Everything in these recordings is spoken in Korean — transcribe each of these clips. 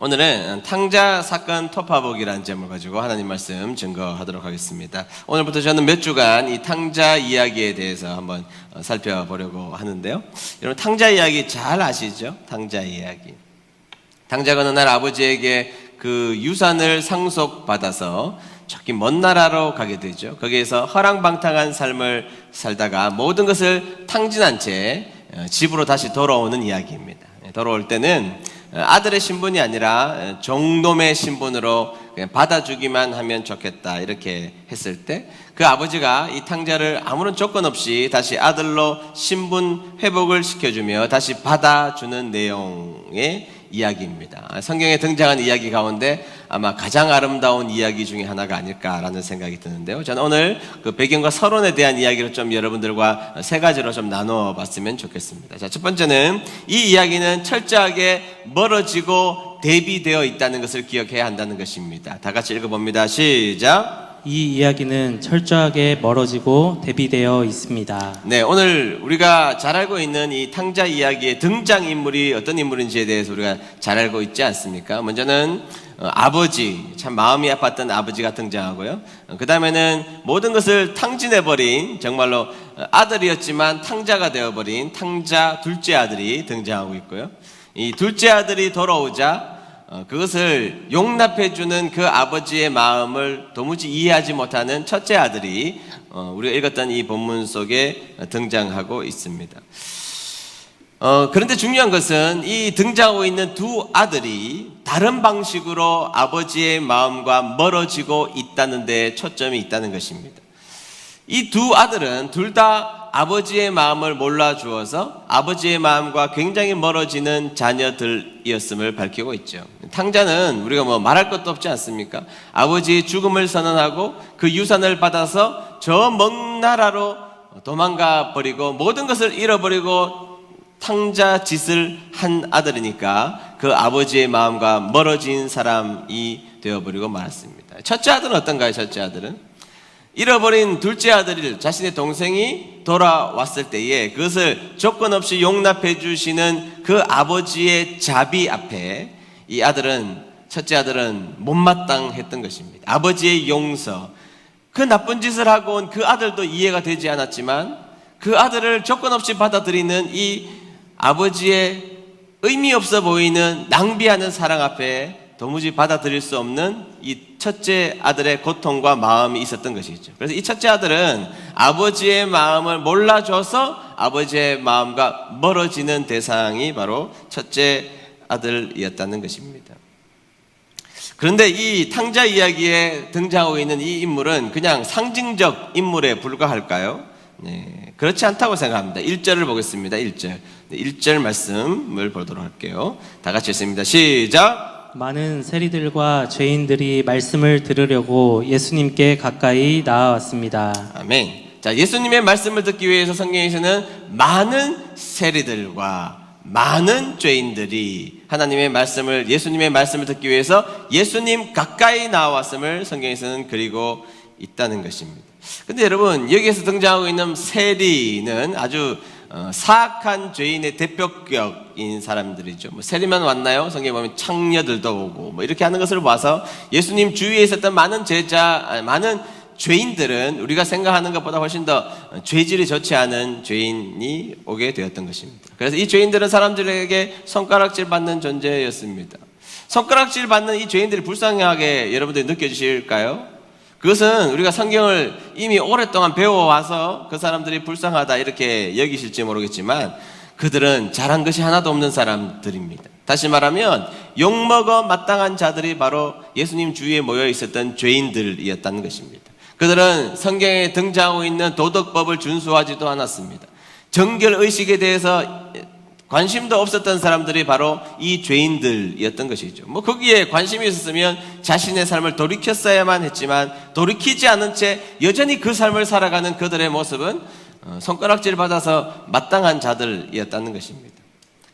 오늘은 탕자 사건 토파보기라는 제목을 가지고 하나님 말씀 증거하도록 하겠습니다. 오늘부터 저는 몇 주간 이 탕자 이야기에 대해서 한번 살펴보려고 하는데요. 여러분 탕자 이야기 잘 아시죠? 탕자 이야기. 탕자가 어느 날 아버지에게 그 유산을 상속받아서 저기 먼 나라로 가게 되죠. 거기에서 허랑방탕한 삶을 살다가 모든 것을 탕진한 채 집으로 다시 돌아오는 이야기입니다. 돌아올 때는 아들의 신분이 아니라 종놈의 신분으로 그냥 받아주기만 하면 좋겠다 이렇게 했을 때 그 아버지가 이 탕자를 아무런 조건 없이 다시 아들로 신분 회복을 시켜주며 다시 받아주는 내용의 이야기입니다. 성경에 등장한 이야기 가운데 아마 가장 아름다운 이야기 중에 하나가 아닐까라는 생각이 드는데요. 저는 오늘 그 배경과 서론에 대한 이야기를 좀 여러분들과 세 가지로 좀 나누어 봤으면 좋겠습니다. 자, 첫 번째는 이 이야기는 철저하게 멀어지고 대비되어 있다는 것을 기억해야 한다는 것입니다. 다 같이 읽어봅니다. 시작. 이 이야기는 철저하게 멀어지고 대비되어 있습니다. 네, 오늘 우리가 잘 알고 있는 이 탕자 이야기의 등장인물이 어떤 인물인지에 대해서 우리가 잘 알고 있지 않습니까? 먼저는 아버지, 참 마음이 아팠던 아버지가 등장하고요. 그 다음에는 모든 것을 탕진해버린 정말로 아들이었지만 탕자가 되어버린 탕자 둘째 아들이 등장하고 있고요. 이 둘째 아들이 돌아오자 그것을 용납해주는 그 아버지의 마음을 도무지 이해하지 못하는 첫째 아들이 우리가 읽었던 이 본문 속에 등장하고 있습니다. 그런데 중요한 것은 이 등장하고 있는 두 아들이 다른 방식으로 아버지의 마음과 멀어지고 있다는 데 초점이 있다는 것입니다. 이 두 아들은 둘 다 아버지의 마음을 몰라주어서 아버지의 마음과 굉장히 멀어지는 자녀들이었음을 밝히고 있죠. 탕자는 우리가 뭐 말할 것도 없지 않습니까? 아버지의 죽음을 선언하고 그 유산을 받아서 저 먼 나라로 도망가 버리고 모든 것을 잃어버리고 탕자 짓을 한 아들이니까 그 아버지의 마음과 멀어진 사람이 되어버리고 말았습니다. 첫째 아들은 어떤가요? 첫째 아들은 잃어버린 둘째 아들을 자신의 동생이 돌아왔을 때에 그것을 조건 없이 용납해 주시는 그 아버지의 자비 앞에 이 아들은, 첫째 아들은 못마땅했던 것입니다. 아버지의 용서, 그 나쁜 짓을 하고 온 그 아들도 이해가 되지 않았지만 그 아들을 조건 없이 받아들이는 이 아버지의 의미 없어 보이는 낭비하는 사랑 앞에 도무지 받아들일 수 없는 이 첫째 아들의 고통과 마음이 있었던 것이죠. 그래서 이 첫째 아들은 아버지의 마음을 몰라줘서 아버지의 마음과 멀어지는 대상이 바로 첫째 아들이었다는 것입니다. 그런데 이 탕자 이야기에 등장하고 있는 이 인물은 그냥 상징적 인물에 불과할까요? 네, 그렇지 않다고 생각합니다. 1절을 보겠습니다. 1절 말씀을 보도록 할게요. 다 같이 읽습니다. 시작. 많은 세리들과 죄인들이 말씀을 들으려고 예수님께 가까이 나아왔습니다. 아멘. 자, 예수님의 말씀을 듣기 위해서 성경에서는 많은 세리들과 많은 죄인들이 하나님의 말씀을, 예수님의 말씀을 듣기 위해서 예수님 가까이 나왔음을 성경에서는 그리고 있다는 것입니다. 근데 여러분, 여기에서 등장하고 있는 세리는 아주 사악한 죄인의 대표격인 사람들이죠. 뭐 세리만 왔나요? 성경에 보면 창녀들도 오고 뭐 이렇게 하는 것을 봐서 예수님 주위에 있었던 많은 많은 죄인들은 우리가 생각하는 것보다 훨씬 더 죄질이 좋지 않은 죄인이 오게 되었던 것입니다. 그래서 이 죄인들은 사람들에게 손가락질 받는 존재였습니다. 손가락질 받는 이 죄인들이 불쌍하게 여러분들이 느껴지실까요? 그것은 우리가 성경을 이미 오랫동안 배워와서 그 사람들이 불쌍하다 이렇게 여기실지 모르겠지만 그들은 잘한 것이 하나도 없는 사람들입니다. 다시 말하면 욕먹어 마땅한 자들이 바로 예수님 주위에 모여 있었던 죄인들이었다는 것입니다. 그들은 성경에 등장하고 있는 도덕법을 준수하지도 않았습니다. 정결의식에 대해서 관심도 없었던 사람들이 바로 이 죄인들이었던 것이죠. 뭐 거기에 관심이 있었으면 자신의 삶을 돌이켰어야만 했지만 돌이키지 않은 채 여전히 그 삶을 살아가는 그들의 모습은 손가락질 받아서 마땅한 자들이었다는 것입니다.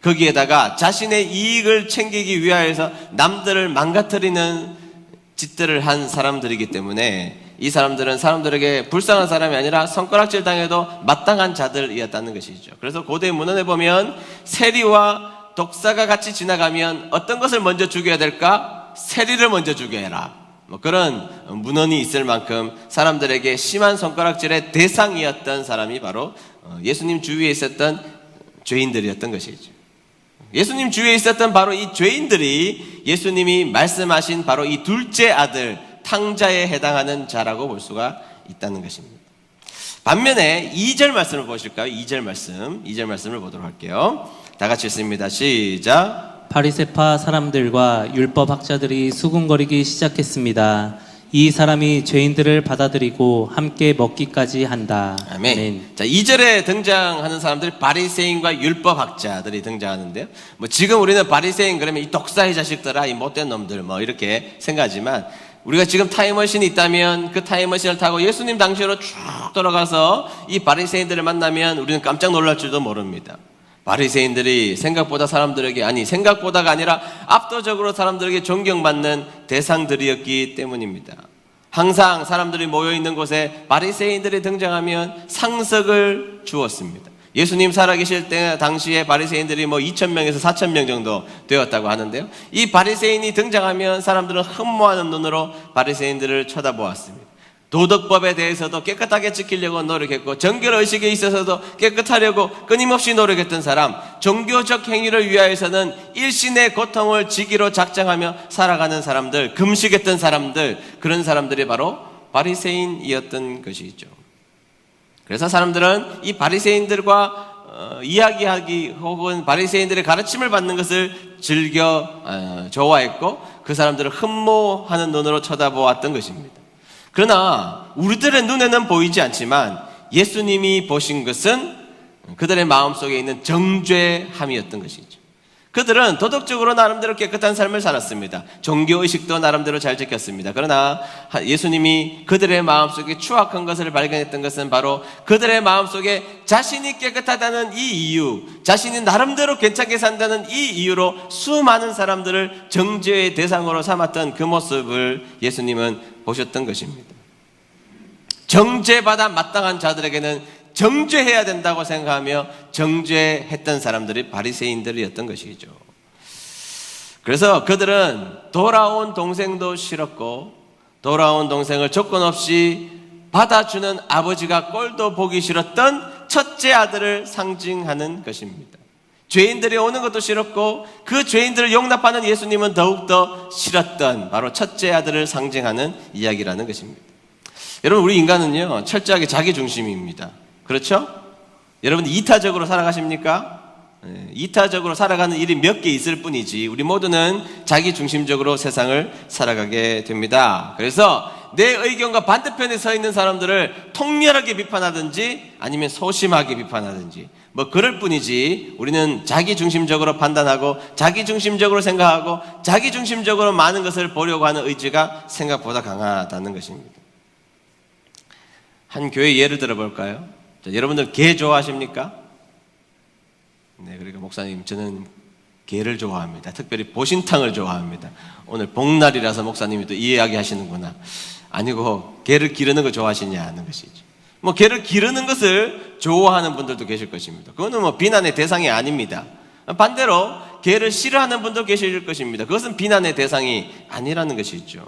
거기에다가 자신의 이익을 챙기기 위하여서 남들을 망가뜨리는 짓들을 한 사람들이기 때문에 이 사람들은 사람들에게 불쌍한 사람이 아니라 손가락질 당해도 마땅한 자들이었다는 것이죠. 그래서 고대 문헌에 보면 세리와 독사가 같이 지나가면 어떤 것을 먼저 죽여야 될까? 세리를 먼저 죽여라. 뭐 그런 문헌이 있을 만큼 사람들에게 심한 손가락질의 대상이었던 사람이 바로 예수님 주위에 있었던 죄인들이었던 것이죠. 예수님 주위에 있었던 바로 이 죄인들이 예수님이 말씀하신 바로 이 둘째 아들 탕자에 해당하는 자라고 볼 수가 있다는 것입니다. 반면에 2절 말씀을 보실까요? 2절 말씀을 보도록 할게요. 다 같이 읽습니다. 시작. 바리새파 사람들과 율법 학자들이 수군거리기 시작했습니다. 이 사람이 죄인들을 받아들이고 함께 먹기까지 한다. 아멘. 자, 2절에 등장하는 사람들 바리새인과 율법 학자들이 등장하는데요. 뭐 지금 우리는 바리새인 그러면 이 독사의 자식들아, 이 못된 놈들 뭐 이렇게 생각하지만 우리가 지금 타임머신이 있다면 그 타임머신을 타고 예수님 당시로 쭉 돌아가서 이 바리새인들을 만나면 우리는 깜짝 놀랄 줄도 모릅니다. 바리새인들이 생각보다가 아니라 압도적으로 사람들에게 존경받는 대상들이었기 때문입니다. 항상 사람들이 모여있는 곳에 바리새인들이 등장하면 상석을 주었습니다. 예수님 살아계실 때 당시에 바리새인들이 2,000명에서 4,000명 정도 되었다고 하는데요. 이 바리새인이 등장하면 사람들은 흠모하는 눈으로 바리새인들을 쳐다보았습니다. 도덕법에 대해서도 깨끗하게 지키려고 노력했고 정결의식에 있어서도 깨끗하려고 끊임없이 노력했던 사람, 종교적 행위를 위하여서는 일신의 고통을 지기로 작정하며 살아가는 사람들, 금식했던 사람들, 그런 사람들이 바로 바리새인이었던 것이죠. 그래서 사람들은 이 바리새인들과 이야기하기 혹은 바리새인들의 가르침을 받는 것을 즐겨 좋아했고 그 사람들을 흠모하는 눈으로 쳐다보았던 것입니다. 그러나 우리들의 눈에는 보이지 않지만 예수님이 보신 것은 그들의 마음속에 있는 정죄함이었던 것이죠. 그들은 도덕적으로 나름대로 깨끗한 삶을 살았습니다. 종교의식도 나름대로 잘 지켰습니다. 그러나 예수님이 그들의 마음속에 추악한 것을 발견했던 것은 바로 그들의 마음속에 자신이 깨끗하다는 이 이유, 자신이 나름대로 괜찮게 산다는 이 이유로 수많은 사람들을 정죄의 대상으로 삼았던 그 모습을 예수님은 보셨던 것입니다. 정죄받아 마땅한 자들에게는 정죄해야 된다고 생각하며 정죄했던 사람들이 바리새인들이었던 것이죠. 그래서 그들은 돌아온 동생도 싫었고 돌아온 동생을 조건 없이 받아주는 아버지가 꼴도 보기 싫었던 첫째 아들을 상징하는 것입니다. 죄인들이 오는 것도 싫었고 그 죄인들을 용납하는 예수님은 더욱더 싫었던 바로 첫째 아들을 상징하는 이야기라는 것입니다. 여러분, 우리 인간은요 철저하게 자기중심입니다. 그렇죠? 여러분 이타적으로 살아가십니까? 이타적으로 살아가는 일이 몇 개 있을 뿐이지 우리 모두는 자기중심적으로 세상을 살아가게 됩니다. 그래서 내 의견과 반대편에 서 있는 사람들을 통렬하게 비판하든지 아니면 소심하게 비판하든지 뭐 그럴 뿐이지 우리는 자기중심적으로 판단하고 자기중심적으로 생각하고 자기중심적으로 많은 것을 보려고 하는 의지가 생각보다 강하다는 것입니다. 한 교회 예를 들어볼까요? 자, 여러분들 게 좋아하십니까? 네, 그러니까 목사님 저는 게를 좋아합니다. 특별히 보신탕을 좋아합니다. 오늘 복날이라서 목사님이 또 이 이야기 하시는구나. 아니고 게를 기르는 거 좋아하시냐 하는 것이죠. 뭐 게를 기르는 것을 좋아하는 분들도 계실 것입니다. 그거는 뭐 비난의 대상이 아닙니다. 반대로 게를 싫어하는 분도 계실 것입니다. 그것은 비난의 대상이 아니라는 것이죠.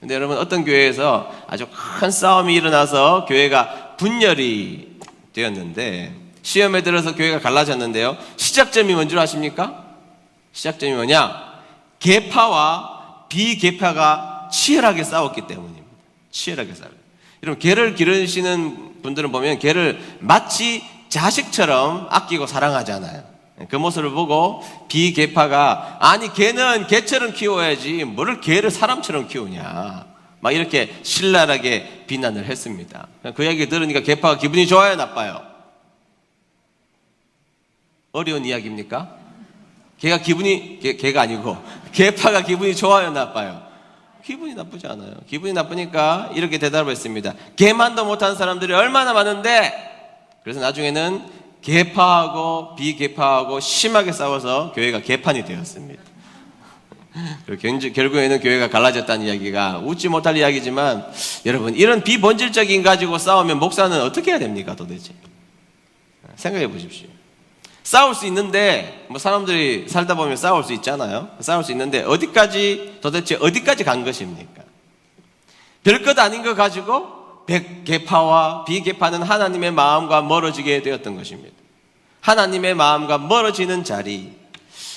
근데 여러분 어떤 교회에서 아주 큰 싸움이 일어나서 교회가 분열이 되었는데 시험에 들어서 교회가 갈라졌는데요. 시작점이 뭔 줄 아십니까? 시작점이 뭐냐? 계파와 비계파가 치열하게 싸웠기 때문입니다. 치열하게 싸워요. 여러분 개를 기르시는 분들은 보면 개를 마치 자식처럼 아끼고 사랑하잖아요. 그 모습을 보고 비계파가 아니 개는 개처럼 키워야지 뭐를 개를 사람처럼 키우냐 막 이렇게 신랄하게 비난을 했습니다. 그 이야기 들으니까 계파가 기분이 좋아요, 나빠요? 어려운 이야기입니까? 개가 아니고 계파가 기분이 좋아요, 나빠요? 기분이 나쁘지 않아요. 기분이 나쁘니까 이렇게 대답을 했습니다. 개만도 못한 사람들이 얼마나 많은데. 그래서 나중에는 계파하고 비계파하고 심하게 싸워서 교회가 개판이 되었습니다. 결국에는 교회가 갈라졌다는 이야기가 웃지 못할 이야기지만 여러분 이런 비본질적인 가지고 싸우면 목사는 어떻게 해야 됩니까 도대체? 생각해 보십시오. 싸울 수 있는데, 뭐 사람들이 살다 보면 싸울 수 있잖아요. 싸울 수 있는데 도대체 어디까지 간 것입니까? 별것 아닌 거 가지고 개파와 비개파는 하나님의 마음과 멀어지게 되었던 것입니다. 하나님의 마음과 멀어지는 자리.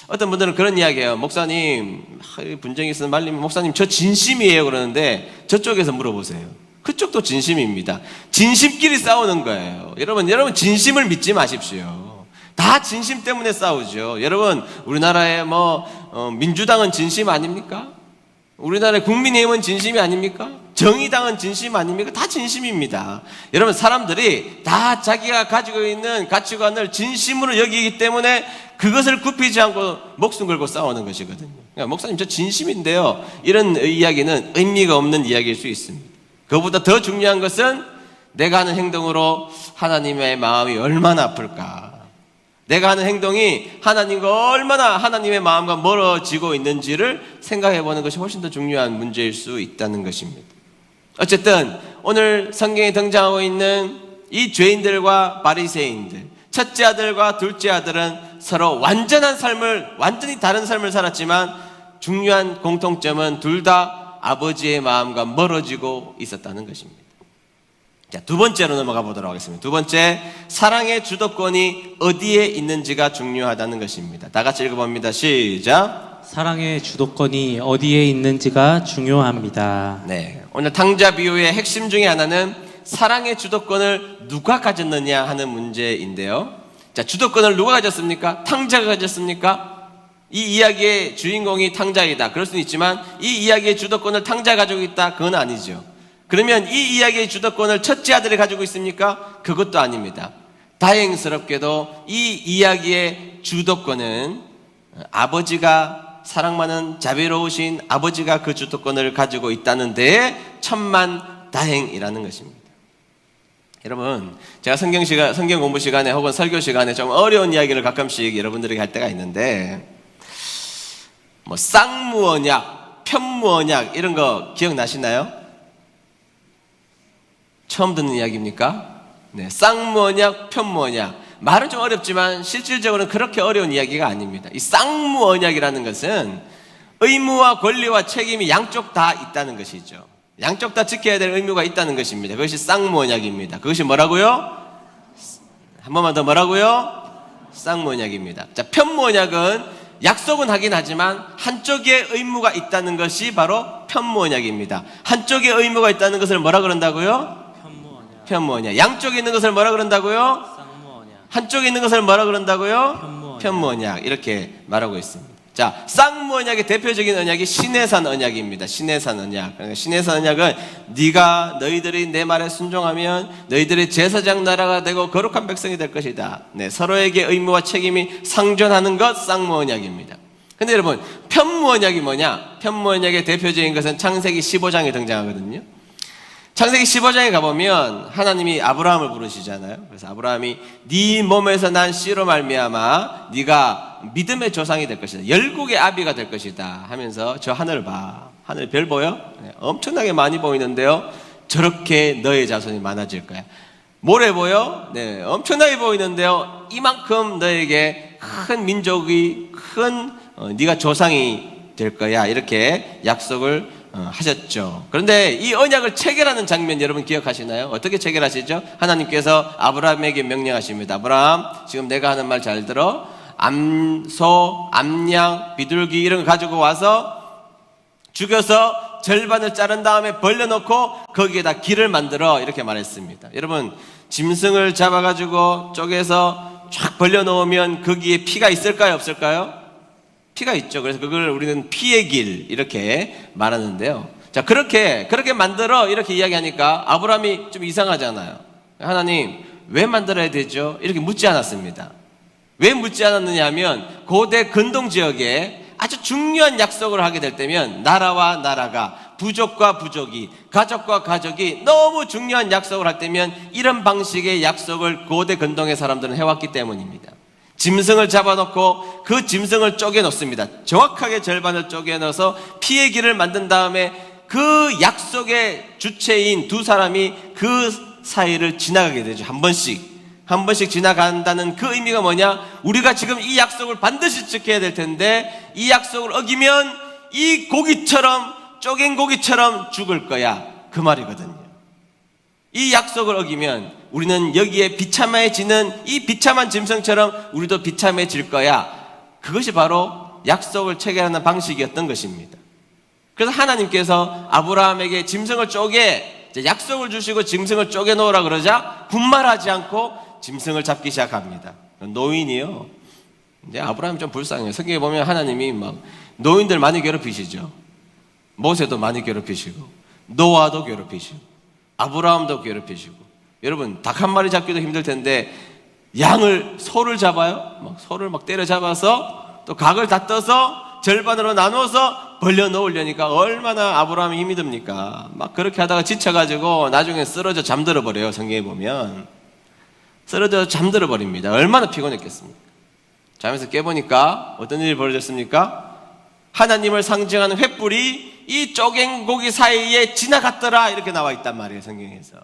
어떤 분들은 그런 이야기해요. 목사님, 분쟁이 있으면 말리면 목사님 저 진심이에요 그러는데 저쪽에서 물어보세요. 그쪽도 진심입니다. 진심끼리 싸우는 거예요. 여러분 진심을 믿지 마십시오. 다 진심 때문에 싸우죠. 여러분 우리나라의 민주당은 진심 아닙니까? 우리나라의 국민의힘은 진심이 아닙니까? 정의당은 진심 아닙니까? 다 진심입니다. 여러분 사람들이 다 자기가 가지고 있는 가치관을 진심으로 여기기 때문에 그것을 굽히지 않고 목숨 걸고 싸우는 것이거든요. 그러니까 목사님 저 진심인데요, 이런 이야기는 의미가 없는 이야기일 수 있습니다. 그것보다 더 중요한 것은 내가 하는 행동으로 하나님의 마음이 얼마나 아플까, 내가 하는 행동이 하나님과 얼마나 하나님의 마음과 멀어지고 있는지를 생각해 보는 것이 훨씬 더 중요한 문제일 수 있다는 것입니다. 어쨌든 오늘 성경에 등장하고 있는 이 죄인들과 바리새인들, 첫째 아들과 둘째 아들은 서로 완전히 다른 삶을 살았지만 중요한 공통점은 둘 다 아버지의 마음과 멀어지고 있었다는 것입니다. 자, 두 번째로 넘어가 보도록 하겠습니다. 두 번째, 사랑의 주도권이 어디에 있는지가 중요하다는 것입니다. 다 같이 읽어봅니다. 시작. 사랑의 주도권이 어디에 있는지가 중요합니다. 네, 오늘 탕자 비유의 핵심 중에 하나는 사랑의 주도권을 누가 가졌느냐 하는 문제인데요. 자, 주도권을 누가 가졌습니까? 탕자가 가졌습니까? 이 이야기의 주인공이 탕자이다, 그럴 수는 있지만 이 이야기의 주도권을 탕자가 가지고 있다, 그건 아니죠. 그러면 이 이야기의 주도권을 첫째 아들이 가지고 있습니까? 그것도 아닙니다. 다행스럽게도 이 이야기의 주도권은 아버지가, 사랑 많은 자비로우신 아버지가 그 주도권을 가지고 있다는 데에 천만 다행이라는 것입니다. 여러분, 제가 성경 공부 시간에 혹은 설교 시간에 좀 어려운 이야기를 가끔씩 여러분들에게 할 때가 있는데, 쌍무언약, 편무언약 이런 거 기억나시나요? 처음 듣는 이야기입니까? 네, 쌍무언약, 편무언약. 말은 좀 어렵지만 실질적으로는 그렇게 어려운 이야기가 아닙니다. 이 쌍무언약이라는 것은 의무와 권리와 책임이 양쪽 다 있다는 것이죠. 양쪽 다 지켜야 될 의무가 있다는 것입니다. 그것이 쌍무언약입니다. 그것이 뭐라고요? 한 번만 더, 뭐라고요? 쌍무언약입니다. 자, 편무언약은 약속은 하긴 하지만 한쪽에 의무가 있다는 것이 바로 편무언약입니다. 한쪽에 의무가 있다는 것을 뭐라 그런다고요? 편무언약. 양쪽에 있는 것을 뭐라 그런다고요? 쌍무언약. 한쪽에 있는 것을 뭐라 그런다고요? 편무언약. 이렇게 말하고 있습니다. 자, 쌍무언약의 대표적인 언약이 시내산 언약입니다. 시내산 언약. 그러니까 시내산 언약은 너희들이 내 말에 순종하면 너희들이 제사장 나라가 되고 거룩한 백성이 될 것이다. 네, 서로에게 의무와 책임이 상존하는 것, 쌍무언약입니다. 근데 여러분, 편무언약이 뭐냐? 편무언약의 대표적인 것은 창세기 15장에 등장하거든요. 창세기 15장에 가보면 하나님이 아브라함을 부르시잖아요. 그래서 아브라함이 네 몸에서 난 씨로 말미암아 네가 믿음의 조상이 될 것이다, 열국의 아비가 될 것이다 하면서 저 하늘을 봐. 하늘 별 보여? 네, 엄청나게 많이 보이는데요, 저렇게 너의 자손이 많아질 거야. 모래 보여? 네, 엄청나게 보이는데요, 이만큼 너에게 큰 민족이, 네가 조상이 될 거야, 이렇게 약속을 하셨죠. 그런데 이 언약을 체결하는 장면 여러분 기억하시나요? 어떻게 체결하시죠? 하나님께서 아브라함에게 명령하십니다. 아브라함, 지금 내가 하는 말 잘 들어. 암소, 암양, 비둘기 이런 거 가지고 와서 죽여서 절반을 자른 다음에 벌려놓고 거기에다 길을 만들어, 이렇게 말했습니다. 여러분, 짐승을 잡아가지고 쪼개서 쫙 벌려놓으면 거기에 피가 있을까요, 없을까요? 피가 있죠. 그래서 그걸 우리는 피의 길 이렇게 말하는데요. 자, 그렇게 만들어 이렇게 이야기하니까 아브라함이 좀 이상하잖아요. 하나님, 왜 만들어야 되죠? 이렇게 묻지 않았습니다. 왜 묻지 않았느냐 하면 고대 근동 지역에 아주 중요한 약속을 하게 될 때면 나라와 나라가, 부족과 부족이, 가족과 가족이 너무 중요한 약속을 할 때면 이런 방식의 약속을 고대 근동의 사람들은 해왔기 때문입니다. 짐승을 잡아놓고 그 짐승을 쪼개놓습니다. 정확하게 절반을 쪼개넣어서 피의 길을 만든 다음에 그 약속의 주체인 두 사람이 그 사이를 지나가게 되죠. 한 번씩. 한 번씩 지나간다는 그 의미가 뭐냐? 우리가 지금 이 약속을 반드시 지켜야 될 텐데 이 약속을 어기면 이 고기처럼, 쪼갠 고기처럼 죽을 거야, 그 말이거든요. 이 약속을 어기면 우리는 여기에 비참해지는 이 비참한 짐승처럼 우리도 비참해질 거야. 그것이 바로 약속을 체결하는 방식이었던 것입니다. 그래서 하나님께서 아브라함에게 짐승을 약속을 주시고 짐승을 쪼개 놓으라 그러자 분말하지 않고 짐승을 잡기 시작합니다. 노인이요. 이제 아브라함이 좀 불쌍해요. 성경에 보면 하나님이 막 노인들 많이 괴롭히시죠. 모세도 많이 괴롭히시고 노아도 괴롭히시고 아브라함도 괴롭히시고. 여러분, 닭 한 마리 잡기도 힘들 텐데 소를 잡아요. 소를 때려 잡아서 또 각을 다 떠서 절반으로 나눠서 벌려 놓으려니까 얼마나 아브라함이 힘이 듭니까? 그렇게 하다가 지쳐가지고 나중에 쓰러져 잠들어 버려요. 성경에 보면 쓰러져 잠들어 버립니다. 얼마나 피곤했겠습니까? 잠에서 깨보니까 어떤 일이 벌어졌습니까? 하나님을 상징하는 횃불이 이 쪼갠 고기 사이에 지나갔더라, 이렇게 나와 있단 말이에요, 성경에서.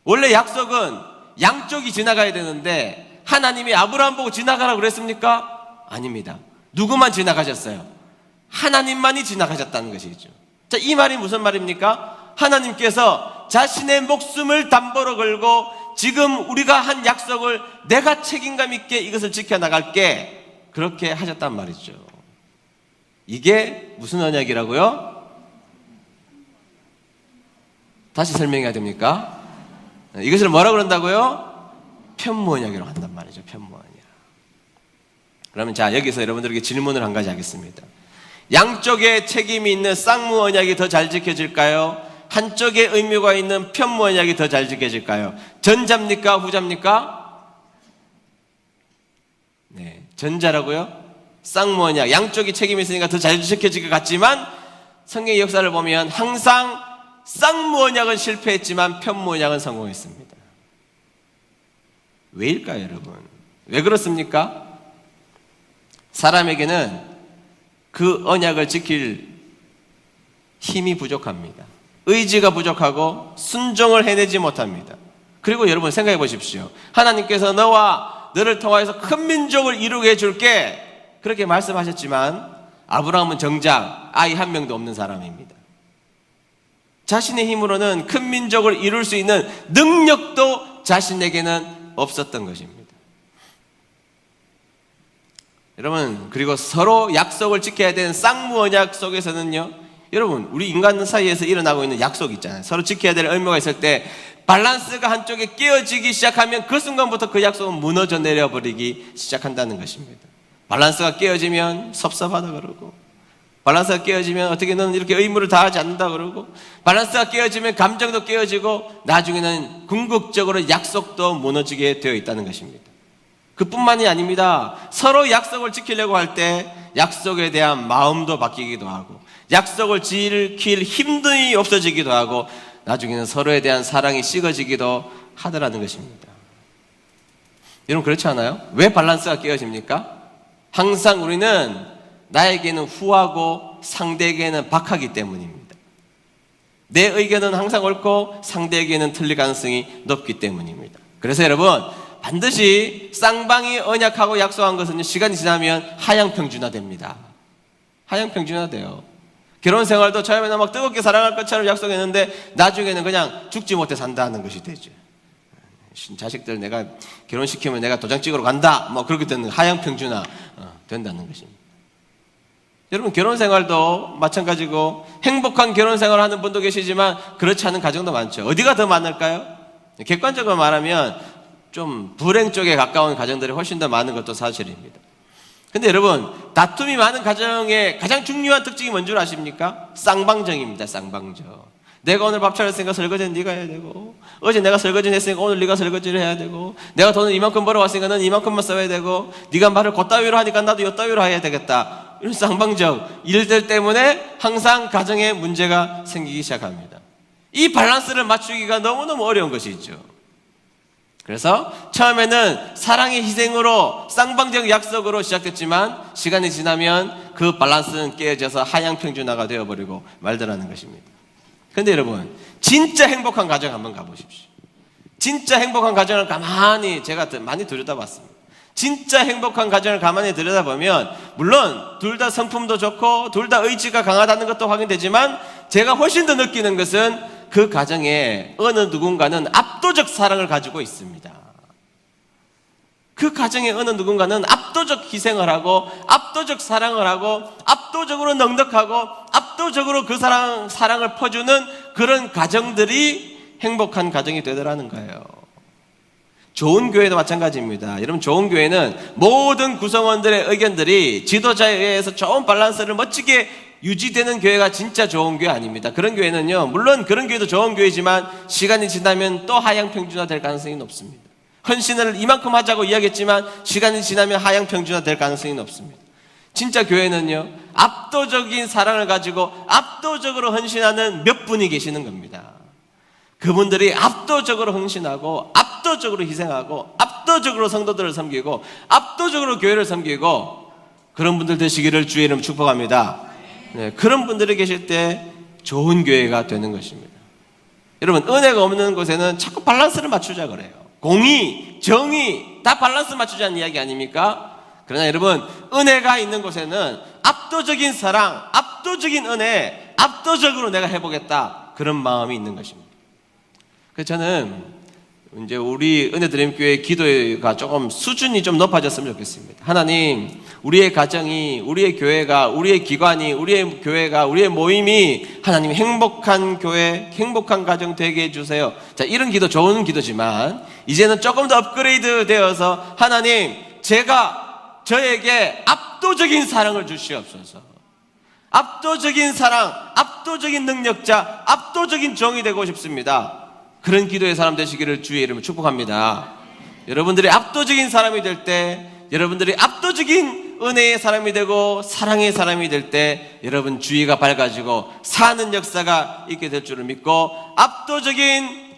원래 약속은 양쪽이 지나가야 되는데 하나님이 아브라함 보고 지나가라고 그랬습니까? 아닙니다. 누구만 지나가셨어요? 하나님만이 지나가셨다는 것이죠. 자, 이 말이 무슨 말입니까? 하나님께서 자신의 목숨을 담보로 걸고 지금 우리가 한 약속을 내가 책임감 있게 이것을 지켜나갈게, 그렇게 하셨단 말이죠. 이게 무슨 언약이라고요? 다시 설명해야 됩니까? 이것을 뭐라고 그런다고요? 편무 언약이라고 한단 말이죠. 편무 언약. 그러면 자, 여기서 여러분들에게 질문을 한 가지 하겠습니다. 양쪽에 책임이 있는 쌍무 언약이 더 잘 지켜질까요? 한쪽에 의무가 있는 편무 언약이 더 잘 지켜질까요? 전자입니까? 후자입니까? 네, 전자라고요? 쌍무 언약, 양쪽이 책임이 있으니까 더 잘 지켜질 것 같지만 성경의 역사를 보면 항상 쌍무 언약은 실패했지만 편무 언약은 성공했습니다. 왜일까요, 여러분? 왜 그렇습니까? 사람에게는 그 언약을 지킬 힘이 부족합니다. 의지가 부족하고 순종을 해내지 못합니다. 그리고 여러분 생각해 보십시오. 하나님께서 너를 통하여서 큰 민족을 이루게 해줄게, 그렇게 말씀하셨지만 아브라함은 정작 아이 한 명도 없는 사람입니다. 자신의 힘으로는 큰 민족을 이룰 수 있는 능력도 자신에게는 없었던 것입니다. 여러분, 그리고 서로 약속을 지켜야 되는 쌍무 언약 속에서는요, 여러분, 우리 인간 사이에서 일어나고 있는 약속 있잖아요. 서로 지켜야 될 의무가 있을 때 밸런스가 한쪽에 깨어지기 시작하면 그 순간부터 그 약속은 무너져 내려버리기 시작한다는 것입니다. 밸런스가 깨어지면 섭섭하다 그러고, 밸런스가 깨어지면 어떻게 너는 이렇게 의무를 다하지 않는다 그러고, 밸런스가 깨어지면 감정도 깨어지고 나중에는 궁극적으로 약속도 무너지게 되어 있다는 것입니다. 그뿐만이 아닙니다. 서로 약속을 지키려고 할 때 약속에 대한 마음도 바뀌기도 하고 약속을 지킬 힘이 없어지기도 하고 나중에는 서로에 대한 사랑이 식어지기도 하더라는 것입니다. 여러분, 그렇지 않아요? 왜 밸런스가 깨어집니까? 항상 우리는 나에게는 후하고 상대에게는 박하기 때문입니다. 내 의견은 항상 옳고 상대에게는 틀릴 가능성이 높기 때문입니다. 그래서 여러분, 반드시 쌍방이 언약하고 약속한 것은 시간이 지나면 하향평준화됩니다. 하향평준화돼요. 결혼 생활도 처음에는 막 뜨겁게 사랑할 것처럼 약속했는데 나중에는 그냥 죽지 못해 산다는 것이 되죠. 자식들 내가 결혼시키면 내가 도장 찍으러 간다, 그렇게 되는 하향평준화 된다는 것입니다. 여러분, 결혼 생활도 마찬가지고 행복한 결혼 생활을 하는 분도 계시지만 그렇지 않은 가정도 많죠. 어디가 더 많을까요? 객관적으로 말하면 좀 불행 쪽에 가까운 가정들이 훨씬 더 많은 것도 사실입니다. 근데 여러분, 다툼이 많은 가정의 가장 중요한 특징이 뭔 줄 아십니까? 쌍방정입니다. 쌍방정. 내가 오늘 밥 차렸으니까 설거지는 네가 해야 되고, 어제 내가 설거지를 했으니까 오늘 네가 설거지를 해야 되고, 내가 돈을 이만큼 벌어왔으니까 너는 이만큼만 써야 되고, 네가 말을 그따위로 하니까 나도 이따위로 해야 되겠다. 이런 쌍방정 일들 때문에 항상 가정에 문제가 생기기 시작합니다. 이 밸런스를 맞추기가 너무너무 어려운 것이 있죠. 그래서 처음에는 사랑의 희생으로 쌍방적 약속으로 시작됐지만 시간이 지나면 그 밸런스는 깨어져서 하향평준화가 되어버리고 말더라는 것입니다. 그런데 여러분, 진짜 행복한 가정 한번 가보십시오. 진짜 행복한 가정을 가만히 제가 많이 들여다봤습니다. 진짜 행복한 가정을 가만히 들여다보면 물론 둘 다 성품도 좋고 둘 다 의지가 강하다는 것도 확인되지만 제가 훨씬 더 느끼는 것은 그 가정에 어느 누군가는 압도적 사랑을 가지고 있습니다. 그 가정에 어느 누군가는 압도적 희생을 하고 압도적 사랑을 하고 압도적으로 넉넉하고 압도적으로 그 사랑을 퍼주는 그런 가정들이 행복한 가정이 되더라는 거예요. 좋은 교회도 마찬가지입니다. 여러분, 좋은 교회는 모든 구성원들의 의견들이 지도자에 의해서 좋은 밸런스를 멋지게 유지되는 교회가 진짜 좋은 교회 아닙니다. 그런 교회는요, 물론 그런 교회도 좋은 교회지만 시간이 지나면 또 하향 평준화 될 가능성이 높습니다. 헌신을 이만큼 하자고 이야기했지만 시간이 지나면 하향 평준화 될 가능성이 높습니다. 진짜 교회는요, 압도적인 사랑을 가지고 압도적으로 헌신하는 몇 분이 계시는 겁니다. 그분들이 압도적으로 헌신하고 압도적으로 희생하고 압도적으로 성도들을 섬기고 압도적으로 교회를 섬기고 그런 분들 되시기를 주의 이름 축복합니다. 네, 그런 분들이 계실 때 좋은 교회가 되는 것입니다. 여러분, 은혜가 없는 곳에는 자꾸 밸런스를 맞추자 그래요. 공의, 정의 다 밸런스 맞추자는 이야기 아닙니까? 그러나 여러분, 은혜가 있는 곳에는 압도적인 사랑, 압도적인 은혜, 압도적으로 내가 해보겠다, 그런 마음이 있는 것입니다. 그래서 저는 이제 우리 은혜드림교회 기도가 조금 수준이 좀 높아졌으면 좋겠습니다. 하나님, 우리의 가정이, 우리의 교회가, 우리의 기관이, 우리의 교회가, 우리의 모임이 하나님 행복한 교회, 행복한 가정 되게 해주세요. 자, 이런 기도 좋은 기도지만 이제는 조금 더 업그레이드 되어서 하나님, 저에게 압도적인 사랑을 주시옵소서. 압도적인 사랑, 압도적인 능력자, 압도적인 종이 되고 싶습니다. 그런 기도의 사람 되시기를 주의 이름으로 축복합니다. 여러분들이 압도적인 사람이 될 때, 여러분들이 압도적인 은혜의 사람이 되고 사랑의 사람이 될 때 여러분 주의가 밝아지고 사는 역사가 있게 될 줄을 믿고 압도적인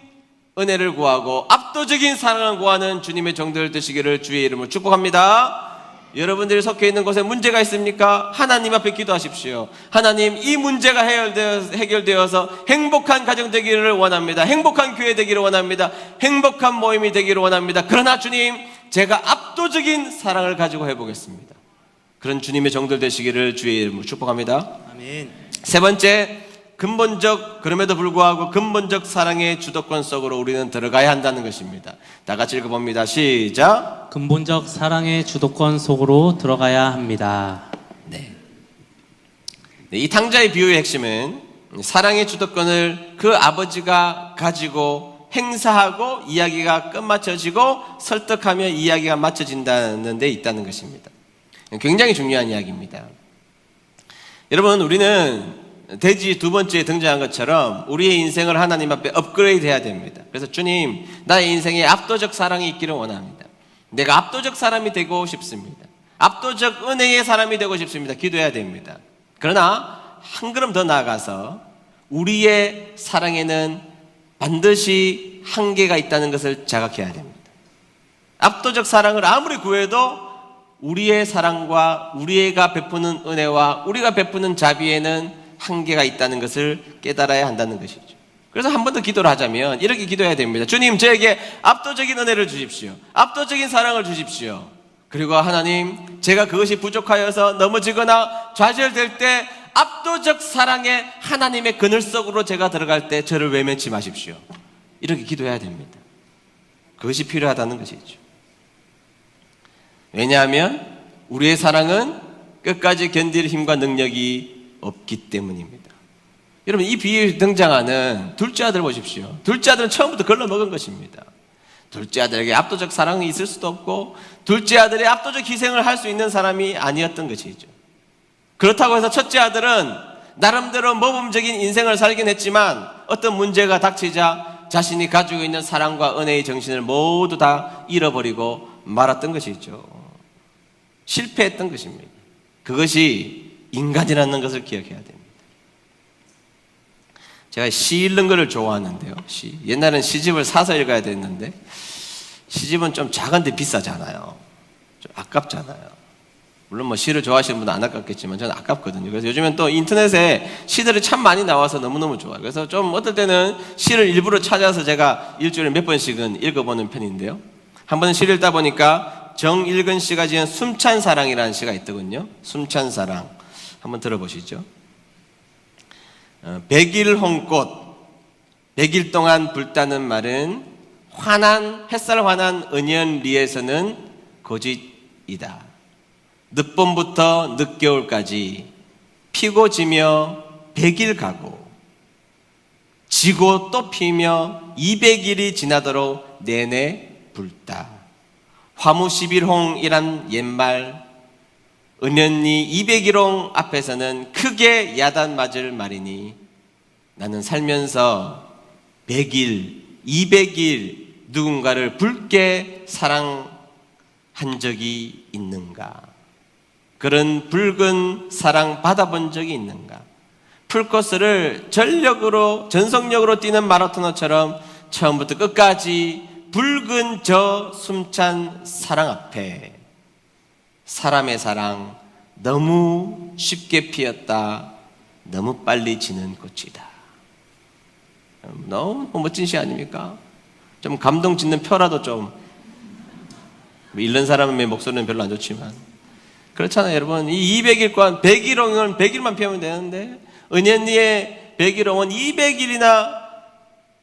은혜를 구하고 압도적인 사랑을 구하는 주님의 종들 되시기를 주의 이름으로 축복합니다. 여러분들이 속해 있는 곳에 문제가 있습니까? 하나님 앞에 기도하십시오. 하나님, 이 문제가 해결되어서 행복한 가정 되기를 원합니다. 행복한 교회 되기를 원합니다. 행복한 모임이 되기를 원합니다. 그러나 주님, 제가 압도적인 사랑을 가지고 해보겠습니다. 그런 주님의 종들 되시기를 주의 이름으로 축복합니다. 아멘. 세 번째, 그럼에도 불구하고 근본적 사랑의 주도권 속으로 우리는 들어가야 한다는 것입니다. 다 같이 읽어봅니다. 시작. 근본적 사랑의 주도권 속으로 들어가야 합니다. 네. 이 탕자의 비유의 핵심은 사랑의 주도권을 그 아버지가 가지고 행사하고 이야기가 끝마쳐지고 설득하며 이야기가 맞춰진다는 데 있다는 것입니다. 굉장히 중요한 이야기입니다. 여러분, 우리는 돼지 두 번째에 등장한 것처럼 우리의 인생을 하나님 앞에 업그레이드 해야 됩니다. 그래서 주님, 나의 인생에 압도적 사랑이 있기를 원합니다. 내가 압도적 사람이 되고 싶습니다. 압도적 은혜의 사람이 되고 싶습니다. 기도해야 됩니다. 그러나 한 걸음 더 나아가서 우리의 사랑에는 반드시 한계가 있다는 것을 자각해야 됩니다. 압도적 사랑을 아무리 구해도 우리의 사랑과 우리가 베푸는 은혜와 우리가 베푸는 자비에는 한계가 있다는 것을 깨달아야 한다는 것이죠. 그래서 한 번 더 기도를 하자면 이렇게 기도해야 됩니다. 주님, 저에게 압도적인 은혜를 주십시오. 압도적인 사랑을 주십시오. 그리고 하나님, 제가 그것이 부족하여서 넘어지거나 좌절될 때 압도적 사랑의 하나님의 그늘 속으로 제가 들어갈 때 저를 외면치 마십시오. 이렇게 기도해야 됩니다. 그것이 필요하다는 것이죠. 왜냐하면 우리의 사랑은 끝까지 견딜 힘과 능력이 없기 때문입니다. 여러분, 이 비유에 등장하는 둘째 아들 보십시오. 둘째 아들은 처음부터 걸러먹은 것입니다. 둘째 아들에게 압도적 사랑이 있을 수도 없고 둘째 아들이 압도적 희생을 할 수 있는 사람이 아니었던 것이죠. 그렇다고 해서 첫째 아들은 나름대로 모범적인 인생을 살긴 했지만 어떤 문제가 닥치자 자신이 가지고 있는 사랑과 은혜의 정신을 모두 다 잃어버리고 말았던 것이죠. 실패했던 것입니다. 그것이 인간이라는 것을 기억해야 됩니다. 제가 시 읽는 것을 좋아하는데요. 옛날엔 시집을 사서 읽어야 됐는데 시집은 좀 작은데 비싸잖아요. 좀 아깝잖아요. 물론 뭐 시를 좋아하시는 분은 안 아깝겠지만 저는 아깝거든요. 그래서 요즘엔 또 인터넷에 시들이 참 많이 나와서 너무너무 좋아요. 그래서 좀 어떨 때는 시를 일부러 찾아서 제가 일주일에 몇 번씩은 읽어보는 편인데요. 한 번은 시를 읽다 보니까 정일근 씨가 지은 숨찬 사랑이라는 시가 있더군요. 숨찬 사랑. 한번 들어보시죠. 100일 홍꽃, 100일 동안 불타는 말은 햇살 환한 은연리에서는 고짓이다. 늦봄부터 늦겨울까지 피고 지며 100일 가고 지고 또 피며 200일이 지나도록 내내 불다. 화무 11홍이란 옛말, 은연리 200일홍 앞에서는 크게 야단 맞을 말이니 나는 살면서 100일, 200일 누군가를 붉게 사랑한 적이 있는가? 그런 붉은 사랑 받아본 적이 있는가? 풀코스를 전속력으로 뛰는 마라토너처럼 처음부터 끝까지 붉은 저 숨찬 사랑 앞에 사람의 사랑 너무 쉽게 피었다. 너무 빨리 지는 꽃이다. 너무 멋진 시 아닙니까? 좀 감동 짓는 표라도 좀 읽는 사람의 목소리는 별로 안 좋지만 그렇잖아요 여러분. 이 200일간 100일홍은 100일만 피우면 되는데 은연리의 100일홍은 200일이나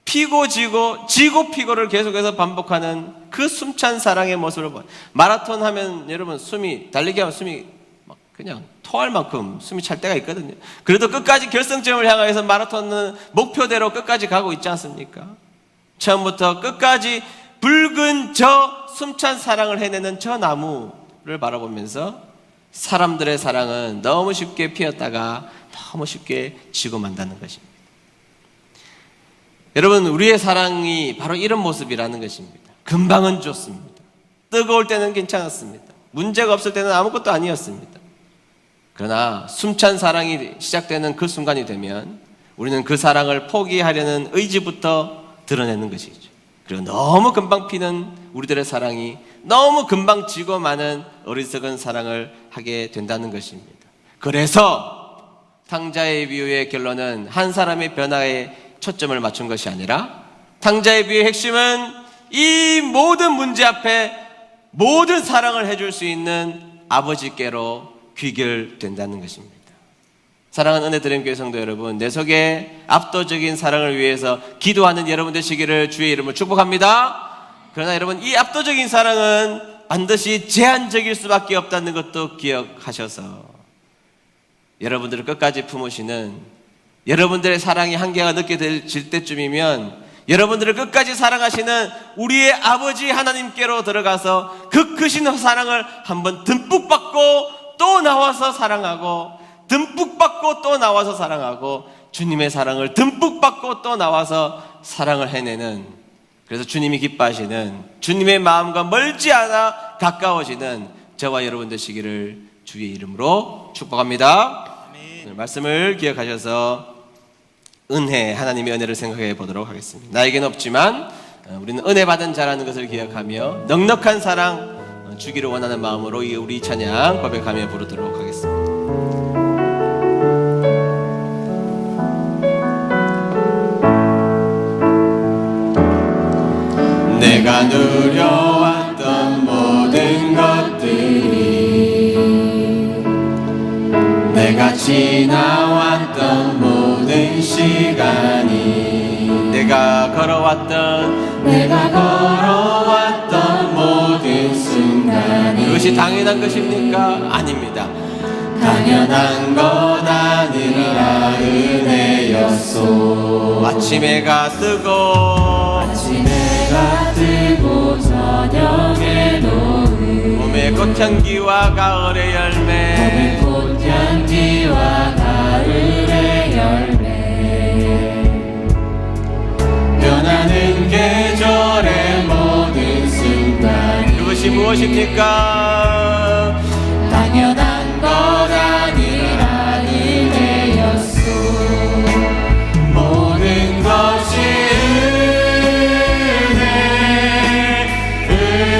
피고 지고 피고를 계속해서 반복하는 그 숨찬 사랑의 모습을 봐요. 마라톤 하면 여러분 달리기 하면 숨이 막 그냥 토할 만큼 숨이 찰 때가 있거든요. 그래도 끝까지 결승점을 향해서 마라톤은 목표대로 끝까지 가고 있지 않습니까? 처음부터 끝까지 붉은 저 숨찬 사랑을 해내는 저 나무를 바라보면서 사람들의 사랑은 너무 쉽게 피었다가 너무 쉽게 지고 만다는 것입니다. 여러분, 우리의 사랑이 바로 이런 모습이라는 것입니다. 금방은 좋습니다. 뜨거울 때는 괜찮았습니다. 문제가 없을 때는 아무것도 아니었습니다. 그러나 숨찬 사랑이 시작되는 그 순간이 되면 우리는 그 사랑을 포기하려는 의지부터 드러내는 것이죠. 그리고 너무 금방 피는 우리들의 사랑이 너무 금방 지고 마는 어리석은 사랑을 하게 된다는 것입니다. 그래서 탕자의 비유의 결론은 한 사람의 변화에 초점을 맞춘 것이 아니라 탕자의 비유의 핵심은 이 모든 문제 앞에 모든 사랑을 해줄 수 있는 아버지께로 귀결된다는 것입니다. 사랑하는 은혜드림 교회 성도 여러분, 내 속에 압도적인 사랑을 위해서 기도하는 여러분 되시기를 주의 이름으로 축복합니다. 그러나 여러분, 이 압도적인 사랑은 반드시 제한적일 수밖에 없다는 것도 기억하셔서 여러분들을 끝까지 품으시는, 여러분들의 사랑이 한계가 느껴질 때쯤이면 여러분들을 끝까지 사랑하시는 우리의 아버지 하나님께로 들어가서 그 크신 사랑을 한번 듬뿍 받고 또 나와서 사랑하고, 듬뿍 받고 또 나와서 사랑하고, 주님의 사랑을 듬뿍 받고 또 나와서 사랑을 해내는, 그래서 주님이 기뻐하시는, 주님의 마음과 멀지 않아 가까워지는 저와 여러분 되시기를 주의 이름으로 축복합니다. 오늘 말씀을 기억하셔서 은혜, 하나님의 은혜를 생각해 보도록 하겠습니다. 나에게는 없지만 우리는 은혜 받은 자라는 것을 기억하며 넉넉한 사랑 주기를 원하는 마음으로 우리 찬양 고백하며 부르도록 하겠습니다. 내가 누려왔던 모든 것들이, 내가 지나왔던 모든 시간이, 내가 걸어왔던 모든 순간이 그것이 당연한 것입니까? 아닙니다. 당연한 것 아니라 은혜였소. 아침 해가 뜨고 저녁에 노을, 봄의 꽃향기와 가을의 열매, 변하는 계절의 모든 순간, 그것이 무엇입니까? 당연한 것 아니라 은혜였소. 모든 것이 은혜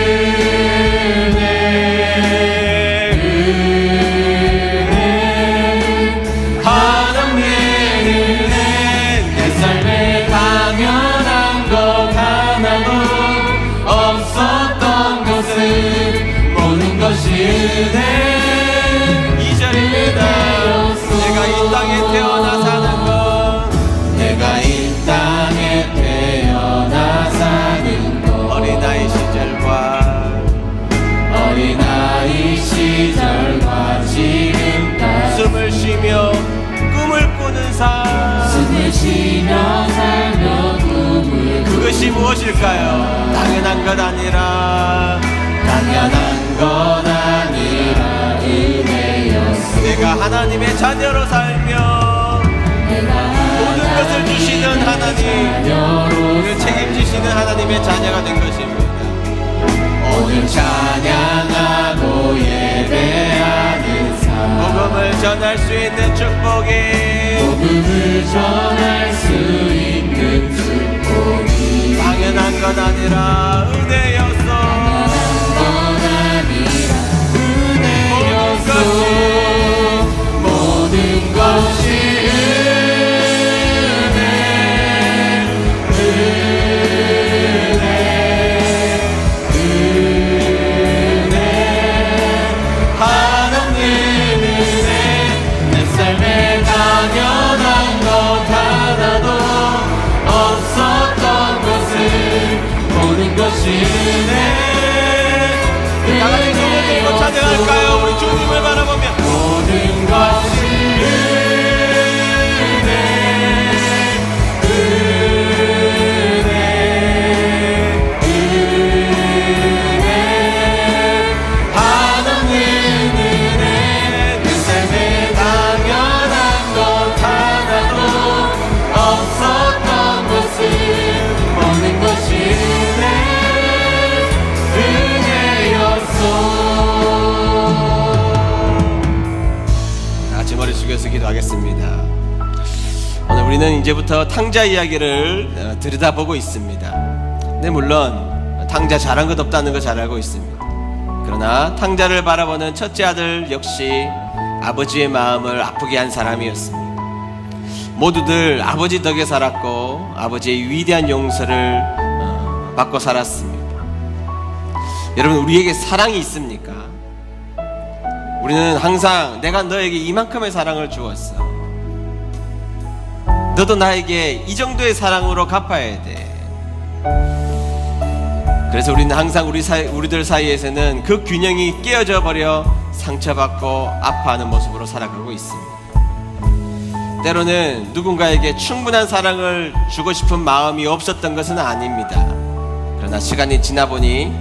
있을까요? 당연한 것 아니라 은혜였소. 내가 하나님의 자녀로 살며 모든 것을 주시는 하나님, 우리를 책임지시는 하나님의 자녀가 된 것입니다. 오늘 찬양하고 예배하는 삶, 복음을 전할 수 있는 축복이, 복음을 전할 수 있는 축복이 당연한 것 아니라 은혜였소. 모든 것이 다같이 손을 들고 찬양할까요? 우리 주님을 바라보며 모든 것이 한없는 은혜, 내 삶에 당연한 것 하나도 없었던 것을 모든 것이 머리 숙여서 기도하겠습니다. 오늘 우리는 이제부터 탕자 이야기를 들여다보고 있습니다. 근데 물론 탕자 잘한 것 없다는 거 잘 알고 있습니다. 그러나 탕자를 바라보는 첫째 아들 역시 아버지의 마음을 아프게 한 사람이었습니다. 모두들 아버지 덕에 살았고 아버지의 위대한 용서를 받고 살았습니다. 여러분, 우리에게 사랑이 있습니까? 우리는 항상 내가 너에게 이만큼의 사랑을 주었어, 너도 나에게 이 정도의 사랑으로 갚아야 돼. 그래서 우리는 항상 우리들 사이에서는 그 균형이 깨어져 버려 상처받고 아파하는 모습으로 살아가고 있습니다. 때로는 누군가에게 충분한 사랑을 주고 싶은 마음이 없었던 것은 아닙니다. 그러나 시간이 지나 보니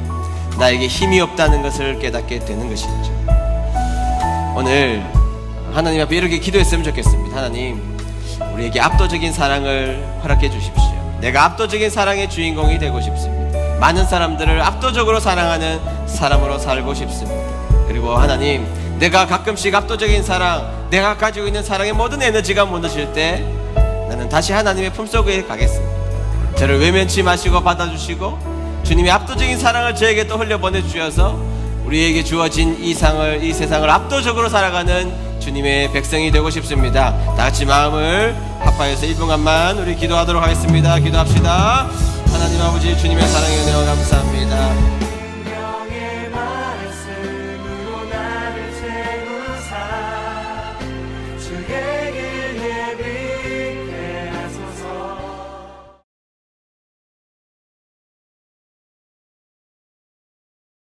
나에게 힘이 없다는 것을 깨닫게 되는 것이죠. 오늘 하나님 앞에 이렇게 기도했으면 좋겠습니다. 하나님, 우리에게 압도적인 사랑을 허락해 주십시오. 내가 압도적인 사랑의 주인공이 되고 싶습니다. 많은 사람들을 압도적으로 사랑하는 사람으로 살고 싶습니다. 그리고 하나님, 내가 가끔씩 압도적인 사랑, 내가 가지고 있는 사랑의 모든 에너지가 무너질 때 나는 다시 하나님의 품속에 가겠습니다. 저를 외면치 마시고 받아주시고 주님의 압도적인 사랑을 저에게 또 흘려보내주셔서 우리에게 주어진 이 세상을 압도적으로 살아가는 주님의 백성이 되고 싶습니다. 다같이 마음을 합하여서 1분간만 우리 기도하도록 하겠습니다. 기도합시다. 하나님 아버지, 주님의 사랑에 은혜와 감사합니다.